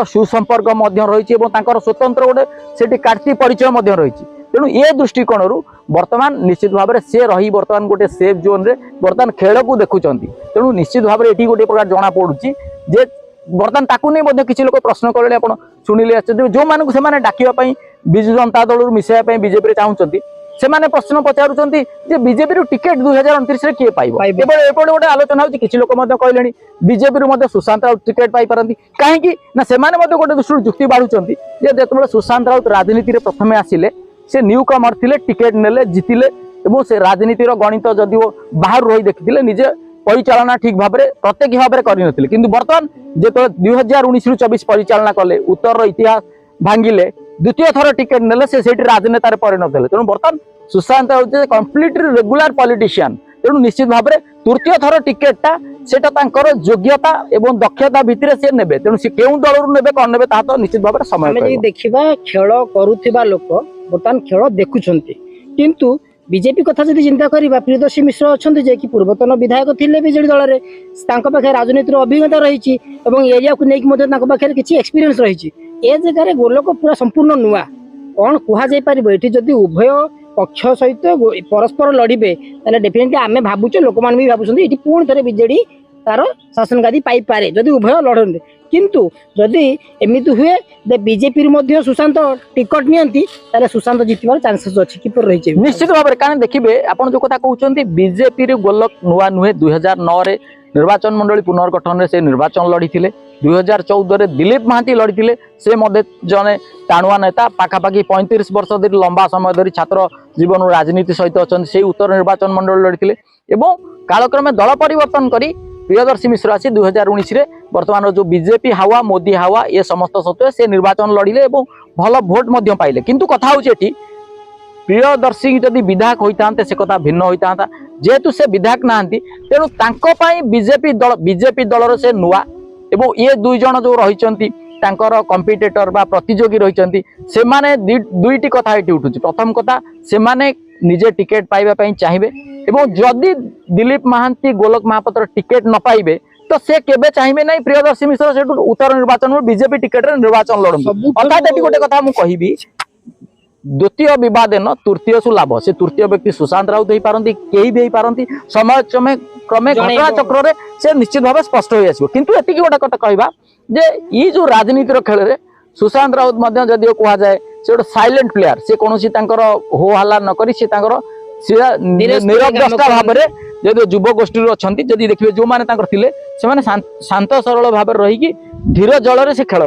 सुसंपर्क रही स्वतंत्र गोटे से कार्ती परिचय रही तेणु ये दृष्टिकोण वर्तमान निश्चित भाव में सी रही बर्तमान गोटे सेफ जोन रे बर्तमान खेल को देखुं तेणु निश्चित भाव में ये गोटे प्रकार जना पड़ी जे बर्तमान ताकू नहीं किसी लोग प्रश्न कले आप शुणिले जो मानक से डाकिया विजु जनता दल मिसाइबा बीजेपी चाहते से प्रश्न पचारुंट बीजेपी टिकेट 2029 किए पाइब एपटे गोटे आलोचना होती किसी लोग कहले बीजेपी सुशांत राउत टिकेट पाई पारती कहीं गोटे दृष्टि जुक्ति बाढ़ुंट जो सुशांत राउत राजनीति में प्रथम आसिले से न्यू कमर थे टिकेट नेले जितिले से राजनीतिर गणित जदि बाहर रही देखते निजे परिचालना ठीक भाव में प्रत्यक्ष भाव में करते कि बर्तमान जो 2019 ରୁ 24 परिचालना कले उत्तर इतिहास भांगिले द्वितीय थर टिकेट नेले से राजनेतार परिणत हेले तेणु बर्तमान Sushant Raut completely regular politician तेणु निश्चित भाव में तृतीय थर टिकेटा सेटा योग्यता एवं दक्षता भितर से नेबे तेणु से केउ दल नेबे कौन नेबे ता तो निश्चित भाव में समय देखिबा खेल करुथिबा लोक बर्तमान खेल देखुछंती किंतु बीजेपी कथा जब चिंता करवा प्रियदर्शी मिश्र अच्छा जे कि पूर्वतन विधायक थे बीजेडी दल में राजनीतिर अभिज्ञता रही एरिया को लेकिन किसी एक्सपीरियंस रही ए जगह गोलक पूरा संपूर्ण नुआ कौन कहुपर ये जदि उभय पक्ष सहित परस्पर लड़े डेफिनेटली आम भावुचे लोक मैंने भी भावुं ये पुणी थे बीजेडी तार शासन गादी पाइपे जदि उभय लड़ते किंतु जदि एमती हुए बीजेपी सुशांत टिकट नियंती सुशांत जितबार चांसेस अच्छी कि रही निश्चित भाव में कारण देखिए आपड़ जो कथा कहते बीजेपी गोलक नुआ नुहे 2009 निर्वाचन मंडली पुनर्गठन से निर्वाचन लड़ी 2014 दिलीप महांती लड़ी से जने टाणुआ नेता पाखापाखि 35 वर्ष धरी लंबा समय धरी छात्र जीवन राजनीति सहित अच्छा से उत्तर निर्वाचन मंडल लड़ी कालक्रमे दल परिवर्तन करी प्रियदर्शी मिश्र आसी 2019 रे वर्तमान जो बीजेपी हावा मोदी हावा ये समस्त सत्वे से निर्वाचन लड़िले भल भोट पाइले किंतु कथा होची प्रियदर्शी जदि विधायक होता से कथा भिन्न होता जेहेतु से विधायक नहांती तेणु बीजेपी दलर से नुआ एवं ये दुई जन जो रही कंपिटेटर बा प्रतियोगी रही से दुईटी कथा ये उठू प्रथम कथा से निजे टिकेट पाइबा चाहिए एवं जदि दिलीप महांती गोलक महापात्र टिकेट न पाइबे तो से केबे चाहिए नहीं प्रियदर्शी मिश्र से उत्तर निर्वाचन में बीजेपी टिकेट रे निर्वाचन लड़ू अर्थात ये गोटे कथा मुझे कहबी द्वितीय विवादेन तृतीय सु लाभ से तृतीय व्यक्ति सुशांत राउत हो पारती कहीं भी हो पारती समय क्रमे घटना चक्र में से निश्चित भाव स्पष्ट हो आसो किंतु एति गोटे कथा कहबा जे ये जो राजनीतिर खेल रे सुशांत राउत जदि कह जाए से गोटे साइलेंट प्लेयर से कौन हो हल्ला नक निरग्रस्ता भाव में जदि युव गोष्ठी अच्छा जदि देखिए जो मैंने शांत सरल भाव रही धीर जल से खेल